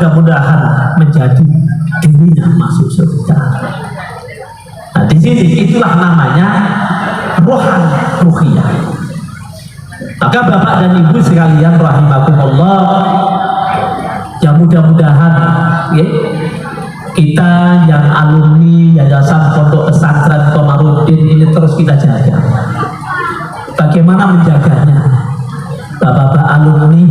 mudah-mudahan menjadi dirinya masuk surga. Nah, di sini itulah namanya rohan ruhiyah. Maka Bapak dan Ibu sekalian rahimakumullah, ya mudah-mudahan ya, kita yang alumni Yayasan Pondok Pesantren Komarudin ini terus kita jaga. Bagaimana menjaganya? Bapak-bapak alumni,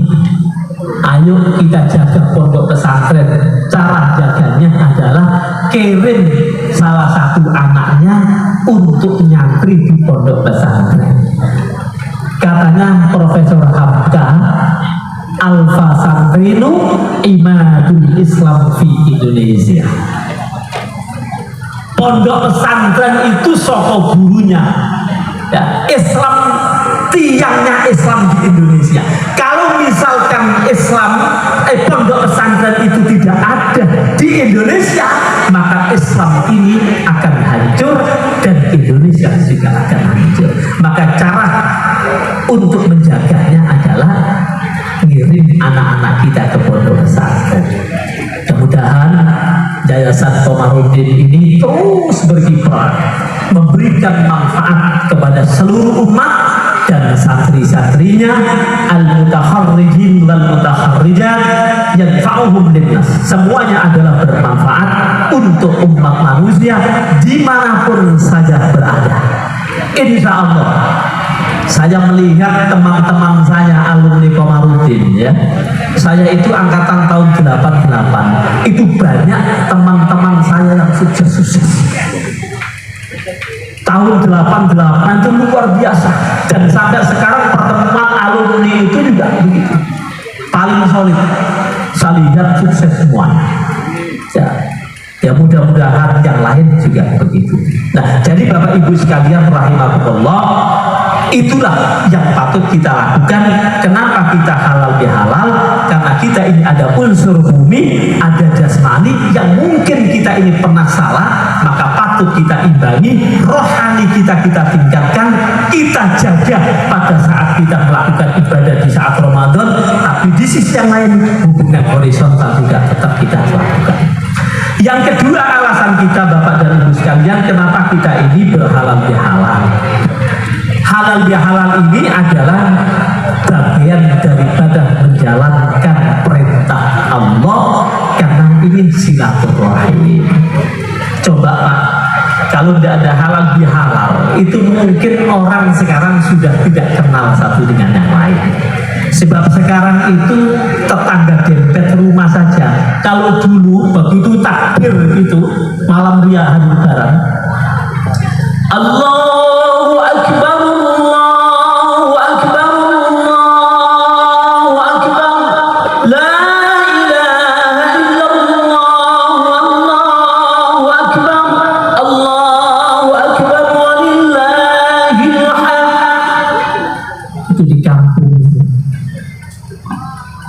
ayo kita jaga pondok pesantren. Cara jaganya adalah kirim salah satu anaknya untuk nyantri di pondok pesantren. Katanya Profesor Hamka, Alfa Santrinu Imadul Islam fi Indonesia. Pondok pesantren itu soko gurunya ya, Islam, tiangnya Islam di Indonesia. Kalau misalkan pondok pesantren itu tidak ada di Indonesia, maka Islam ini akan hancur dan Indonesia juga akan hancur. Maka cara untuk menjaganya adalah ngirim anak-anak kita ke pondok pesantren. Mudah-mudahan Yayasan Komarudin ini terus berkiprah, memberikan manfaat kepada seluruh umat dan santri-santrinya, al-mutaharrijin wal mutaharrijat yanfa'uhum linnas. Semuanya adalah bermanfaat untuk umat manusia dimanapun saja berada. Insya Allah. Saya melihat teman-teman saya alumni Komarudin ya. Saya itu angkatan tahun 88. Itu banyak teman-teman saya yang sukses. Tahun 88 itu luar biasa. Dan sampai sekarang pertemuan alumni itu juga begitu. Paling solid. Saya lihat sukses semuanya. Ya mudah-mudahan yang lain juga begitu. Nah, jadi Bapak Ibu sekalian rahimakumullah, itulah yang patut kita lakukan. Kenapa kita halal bihalal? Karena kita ini ada unsur bumi, ada jasmani yang mungkin kita ini pernah salah, maka patut kita imbangi, rohani kita tingkatkan, kita jaga pada saat kita melakukan ibadah di saat Ramadan, tapi di sisi yang lain hubungan horizontal juga tetap kita lakukan. Yang kedua alasan kita Bapak dan Ibu sekalian, kenapa kita ini berhalal bihalal. Halal bihalal ini adalah bagian daripada menjalankan perintah Allah, karena ini silaturahim. Coba Pak, kalau tidak ada halal bihalal, itu mungkin orang sekarang sudah tidak kenal satu dengan yang lain. Sebab sekarang itu tetangga dempet rumah saja. Kalau dulu begitu takbir itu malam raya Lebaran, Allahu Akbar, Allahu Akbar, Allahu Akbar, La ilaha illallah, Allahu Akbar, Allahu Akbar, walillahil hamd. Itu di kampung.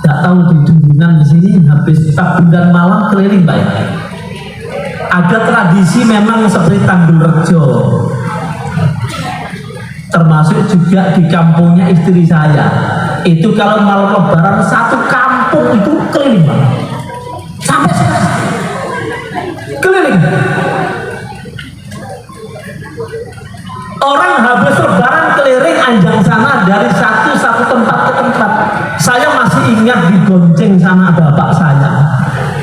Tidak tahu di Dungunan di sini habis takbiran malam keliling Pak ya. Ada tradisi memang seperti Tanggul Rejo, termasuk juga di kampungnya istri saya. Itu kalau malam Lebaran satu kampung itu keliling Pak. Sampai keliling. Orang habis Lebaran keliling anjang sana dari satu tempat ke tempat. Saya masih ingat digonceng sama bapak saya,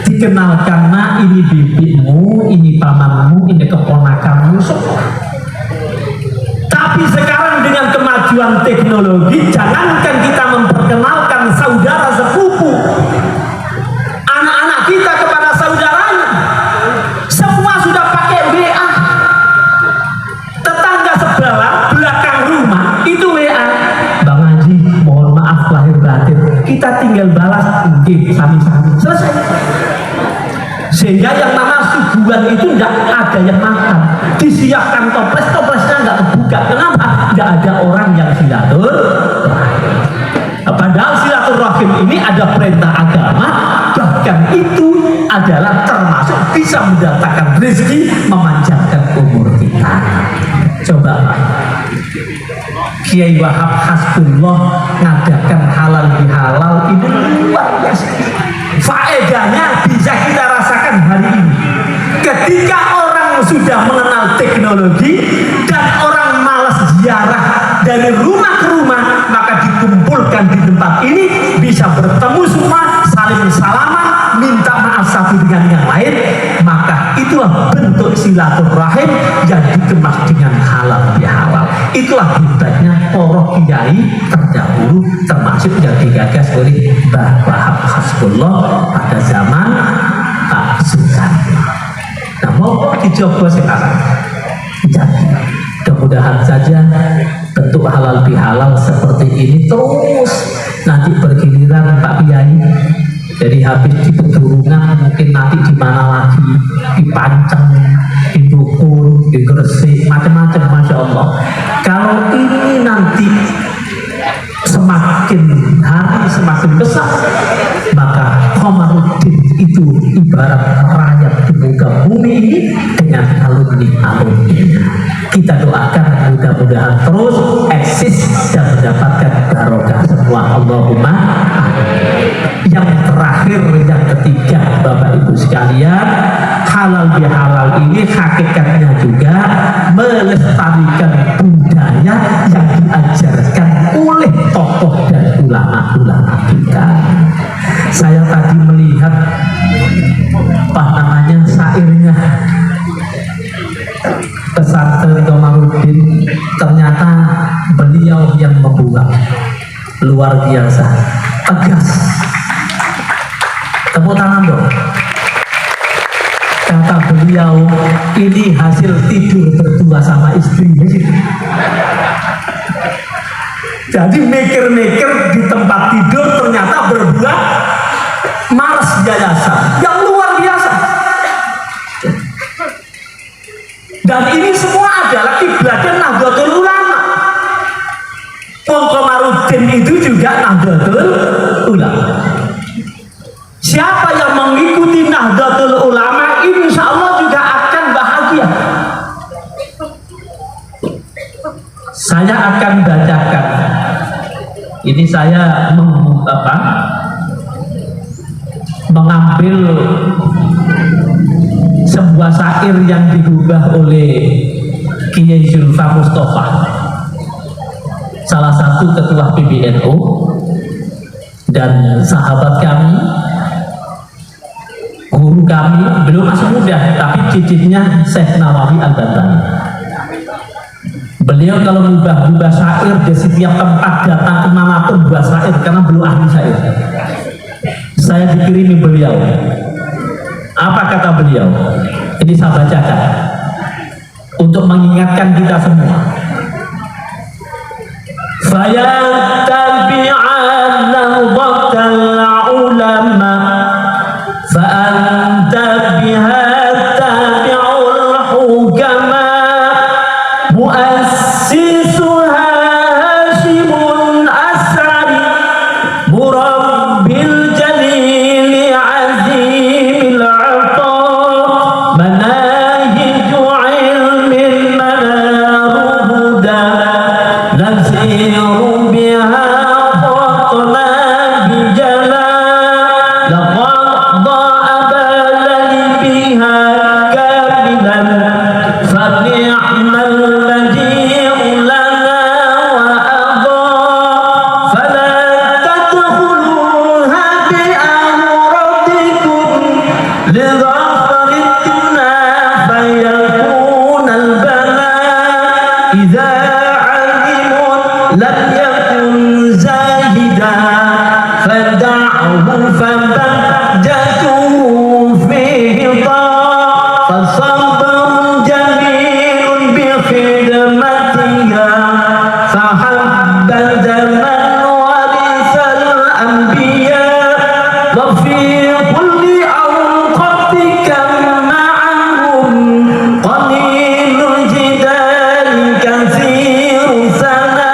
dikenalkan, nah ini bibimu, ini pamanmu, ini keponakanmu. Tapi sekarang dengan kemajuan teknologi, jangankan kita memperkenalkan saudara sepupu, anak-anak kita kepada saudaranya, semua sudah pakai WA. Tetangga sebelah belakang rumah itu WA, Bang Haji mohon maaf lahir batin, kita tinggal balas mungkin sami-sami, selesai. Sehingga yang nama suguhan itu tidak ada yang makan, disiapkan toplesnya nggak kebuka. Kenapa? Nggak ada orang yang silaturahim. Padahal silaturahim ini ada perintah agama, bahkan itu adalah termasuk bisa mendatangkan rezeki, memanjangkan umur kita. Coba Kiai Wahab Hasbullah ngadakan halal bihalal ini luar biasa. Faedahnya teknologi dan orang malas ziarah dari rumah ke rumah, maka dikumpulkan di tempat ini, bisa bertemu semua, saling salaman, minta maaf satu dengan yang lain, maka itulah bentuk silaturahim yang dikemas dengan halal bihalal. Itulah hebatnya para kiai terdahulu, termasuk yang digagas oleh Mbah Wahab Hasbullah pada zaman Pak Soekarno. Nah, mau dicoba sekarang. Jadi, mudah-mudahan saja bentuk halal bihalal seperti ini terus nanti bergiliran Pak Kiai. Jadi habis di Pedurungan, mungkin nanti di mana lagi, di Panceng, di Dukun, di Gresik, macam-macam, Masya Allah. Kalau ini nanti semakin hari semakin besar, maka Komarudin itu ibarat rayap di muka bumi ini dengan alumni-alumninya. Kita doakan mudah-mudahan terus eksis dan mendapatkan barokah semua. Allahumma amin. Yang terakhir, yang ketiga, Bapak Ibu sekalian, halal bihalal ini hakikatnya juga melestarikan budaya yang diajarkan oleh tokoh dan ulama-ulama kita. Saya tadi melihat syairnya pesantren Komarudin, ternyata beliau yang membuat luar biasa, tegas. Tepuk tangan dong. Kata beliau, ini hasil tidur berdua sama istrinya. Jadi mikir-mikir di tempat tidur ternyata berdua Mars Yayasan yang luar biasa. Dan ini semua adalah kiblatnya Nahdlatul Ulama. Komarudin itu juga Nahdlatul Ulama. Siapa yang mengikuti Nahdlatul Ulama, insya Allah juga akan bahagia. Saya akan bacakan. Ini saya mengambil sebuah syair yang digubah oleh Kiai Zulfa Mustafa, salah satu ketua PBNU dan sahabat kami, guru kami, belum masih muda tapi cicitnya Syekh Nawawi Al-Bantani. Beliau kalau mengubah syair di setiap tempat, datang kemanapun buat syair karena belum ahli syair. Saya dikirimi beliau. Apa kata beliau? Ini saya bacakan untuk mengingatkan kita semua. Fayattabi'an nawbatal ulama fa anta biha tabi'ul hukama muassisuha Hashimun As'ari murabbil jalili azimil ata manahiju ilmin manaru huda naziru biha qatla bijala laqad da'abali biha kamilan fa ni'mal maji'u lana wa adha fala tadkhuluha bi amratikum li dhafaritina fayakuna al-bala idza alimun lam yakun zahida fada'uhu fabajatuhu fihi fasabrun jamilun bi khidmatiha fahabba zaman warisal anbiya wa fi kulli awqatika ma'ahum qalilul jidal kathiru sana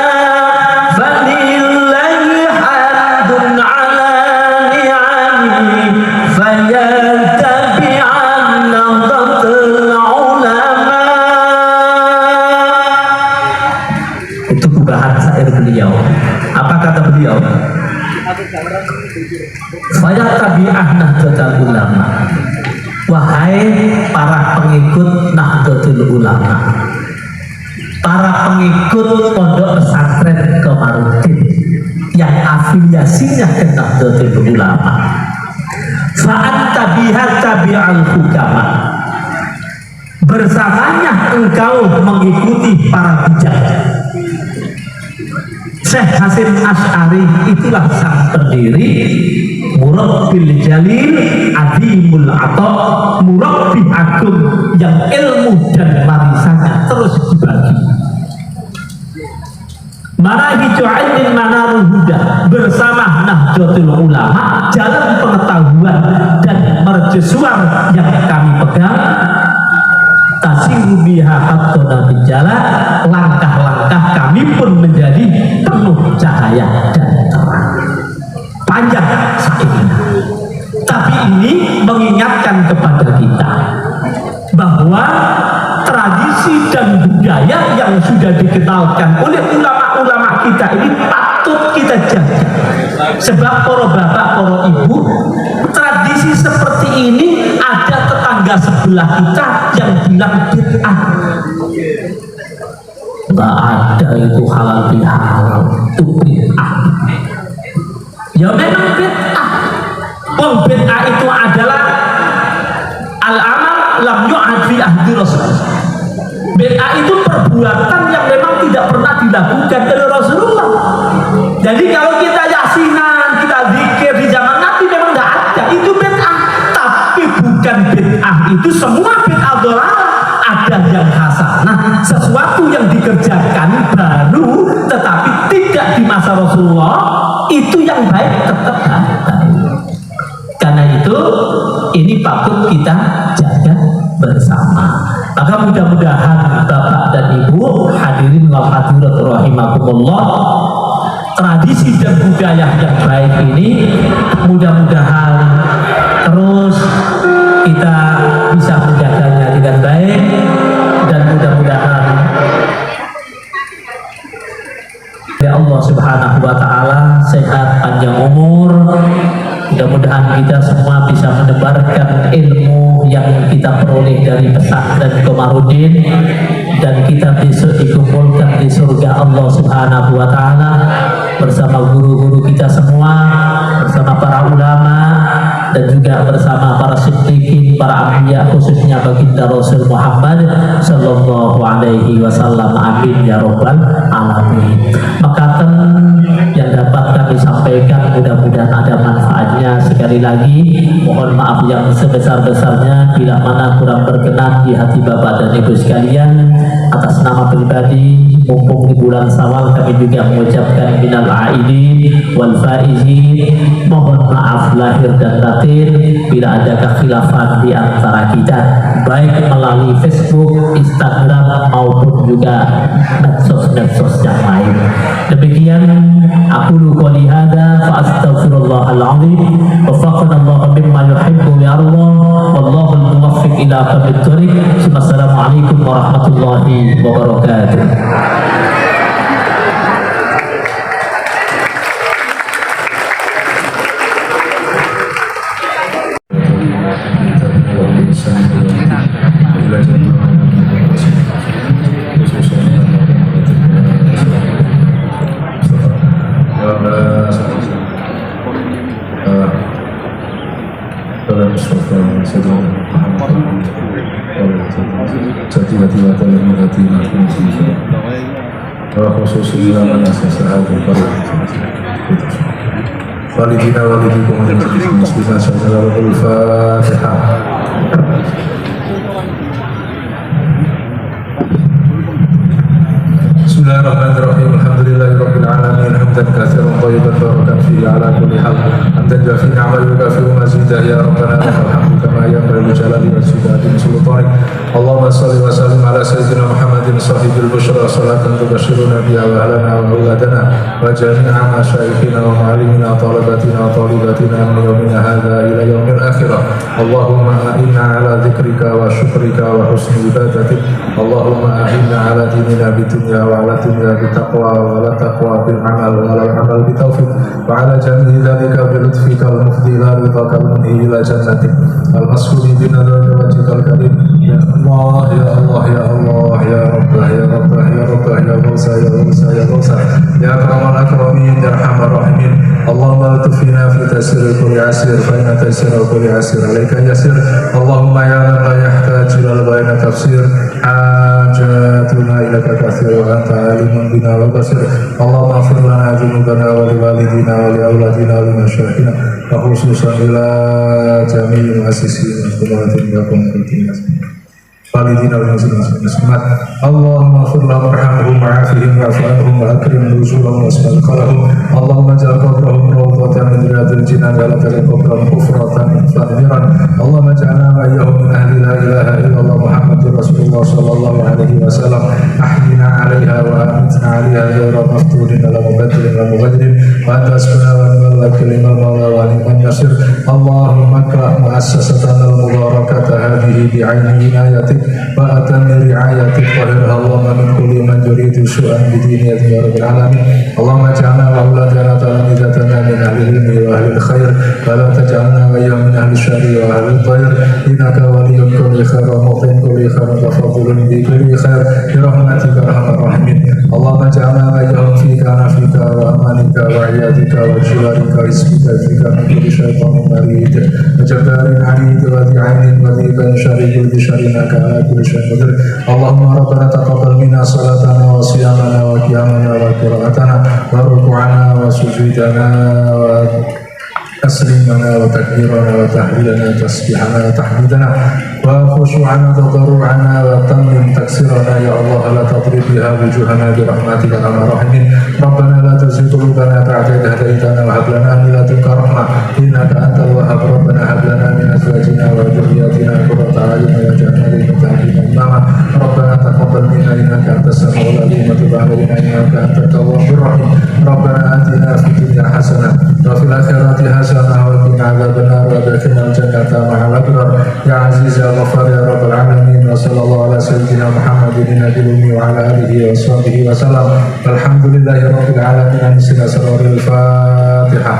falillahi hadun ala ni'ami fayattabi'an nahdlatul ulama. Itu gubahan syair beliau. Apa kata beliau? Fayattabi'an nahdlatul ulama. Wahai para pengikut Nahdlatul Ulama, para pengikut pondok pesantren Komarudin yang afiliasinya ke Nahdlatul Ulama. Fa'anta biha tabi'al hukama, bersamanya engkau mengikuti para bijak. Syekh Hasim Asy'ari itulah sang pendiri, Murabbil Jalil Adimul Atta, murabbi agung yang ilmu dan warisannya terus dibagi. Manahiju ilmin manarul huda, bersama Nahdlatul Ulama jalan pengetahuan dan mercusuar yang kami pegang. Tasiru biha hattuna bijalan, langkah-langkah kami pun menjadi penuh cahaya dan terang. Panjang sairnya, tapi ini mengingatkan kepada kita bahwa tradisi dan budaya yang sudah dikenalkan oleh ulama-ulama kita ini patut kita jaga. Sebab para bapak, para ibu, tradisi seperti ini ada tetangga sebelah kita yang bilang bid'ah. Nggak ada itu halal bihalal, itu bid'ah. Ya memang bid'ah. Bid'ah itu adalah al-amal lam yu'ad fi ahdi Rasulullah. Bid'ah itu perbuatan yang memang tidak pernah dilakukan oleh Rasulullah. Jadi kalau kita yasinan, kita zikir di zaman Nabi memang nggak ada, itu bid'ah. Tapi bukan bid'ah itu semua bid'ah dhalalah. Ada yang hasanah, sesuatu yang dikerjakan baru tetapi tidak di masa Rasulullah, itu yang baik tetap baik. Karena itu ini patut kita jaga bersama. Maka mudah-mudahan Bapak dan Ibu hadirin wal hadirat rahimakumullah, tradisi dan budaya yang baik ini mudah-mudahan terus kita bisa menjaganya dengan baik, dan mudah-mudahan ya Allah Subhanahu wa ta'ala sehat panjang umur. Mudah-mudahan kita semua bisa menebarkan ilmu yang kita peroleh dari pesantren Komarudin, dan kita besok dikumpulkan di surga Allah Subhanahu wa ta'ala bersama guru-guru kita semua, bersama para ulama, dan juga bersama para siddiqin, para anbiya, khususnya baginda Rasul Muhammad sallallahu alaihi wasallam. Amin ya rabbal alamin. Maka yang dapat kami sampaikan mudah-mudahan ada manfaatnya. Sekali lagi mohon maaf yang sebesar-besarnya bila mana kurang berkenan di hati Bapak dan Ibu sekalian. Atas nama pribadi, mumpung di bulan Syawal, kami juga mengucapkan minal aidin wal faizin, mohon maaf lahir dan batin bila ada kekhilafan di antara kita, baik melalui Facebook, Instagram maupun juga medsos-medsos yang lain. Demikian aku qouli hadza fa astaghfirullahal azim wa faqadallahu mimma yuhibbu wa yarda wallahu al-muwaffiq ila aqwamit thoriq. Assalamualaikum warahmatullahi wabarakatuh. khususnya menasihati walidina walidikum dan muslimin sallallahu al-Fatihah. Bismillahirrahmanirrahim. Alhamdulillahirabbil alamin hamdan katsiran thayyiban barakan fihi ala kulli hal hamdan jafi ni'amalu kafi mazidah ya rabbana lakal hamdu kama yanbaghi li jalali wajhika wa sultanik. Allahumma shalli wa sallim ala sayyidina Muhammadin sahibil busyra salatan tubashshiruna biha wa ahlana wa auladana wa jami'a masyayikhina wa ma'alimina wa talabatina wa talibatina min yawmina hadha ila yawmil akhirah. Allahumma a'inna ala dzikrika wa syukrika wa husni ibadatik. Allahumma a'inna ala dinina bidunya wa ala dunya bitaqwa wa ala taqwa bil amal wa ala amal bitaufiq wa ala jami'i dzalika bi lutfika al mufdi ila ridhaka al munhi ila jannatik. المسؤول بنظر وجهك الكريم يا الله يا الله يا الله يا رب يا رب يا رب يا غوث يا غوث يا غوث يا أكرم الأكرمين يا أرحم الراحمين اللهم الطفنا في تيسير كل عسير فإن تيسير كل عسير عليك يسير اللهم يا من لا يحتاج إلى البيان تفسير حاجاتنا إليك كثير وأنت عالم بنا وبصير اللهم اغفر لنا ذنوبنا ولوالدينا ولأولادنا ولمشايخنا وخصوصا إلى جميع المؤسسين والخدمات لكم في والدينا والمسلمات اللهم اغفر لهم وارحمهم وعافهم واعف عنهم واكرم نزولهم واسع مدخلهم اللهم اجعل قبرهم روضة من رياض الجنان ولا تجعل قبرهم حفرة فانهرا اللهم اجعلنا واياهم من اهل لا اله الا الله محمد رسول الله صلى الله عليه وسلم احينا عليها وامتنا عليها غير مفتون ولا مبدل ولا مغير وانت اسمنا ونعم الوكيل المولى ونعم النصير اللهم اكرم مؤسستنا المباركة هذه بعين عنايتك وأتم رعايتك وهرها اللهم من كل من يريد سوءا بدينك يا رب العالمين اللهم اجعلنا وأولادنا تلامذتنا من أهل العلم وأهل الخير ولا تجعلنا وإياهم من أهل الشر وأهل الضير إنك ولي كل خير ومعطي كل خير وفضل بكل خير برحمتك أرحم الراحمين اللهم اجعلنا وإياهم فيك نفيك وأمانك وعيادك وجوارك واسمك فيك من كل شيطان مريد وجبار عنيد وذي عين وذي بن شر كل شر إنك على كل شيء قدير اللهم ربنا تقبل منا صلاتنا وصيامنا وقيامنا وقراءتنا وركوعنا وسجودنا تسليمنا وتكبيرنا وتحليلنا تسبيحنا وتحميدنا وخشوعنا تضرعنا وتمم تكسيرنا يا الله لا تضرب بها وجوهنا برحمتك يا ارحم الراحمين ربنا لا تزغ قلوبنا بعد إذ هديتنا وهب لنا من لدنك رحمة إنك أنت الوهاب ربنا هب لنا من أزواجنا وذرياتنا قرة أعين واجعلنا للمتقين إماما ربنا تقبل منا إنك أنت السميع العليم وتب علينا إنك أنت التواب الرحيم ربنا آتنا في الدنيا حسنة وفي الآخرة حسنة وقنا عذاب النار وادخلنا الجنة مع الأبرار يا عزيز يا غفار يا رب العالمين وصلى الله على سيدنا محمد النبي الأمي وعلى آله وصحبه وسلم الحمد لله رب العالمين. نسأل الفاتحة.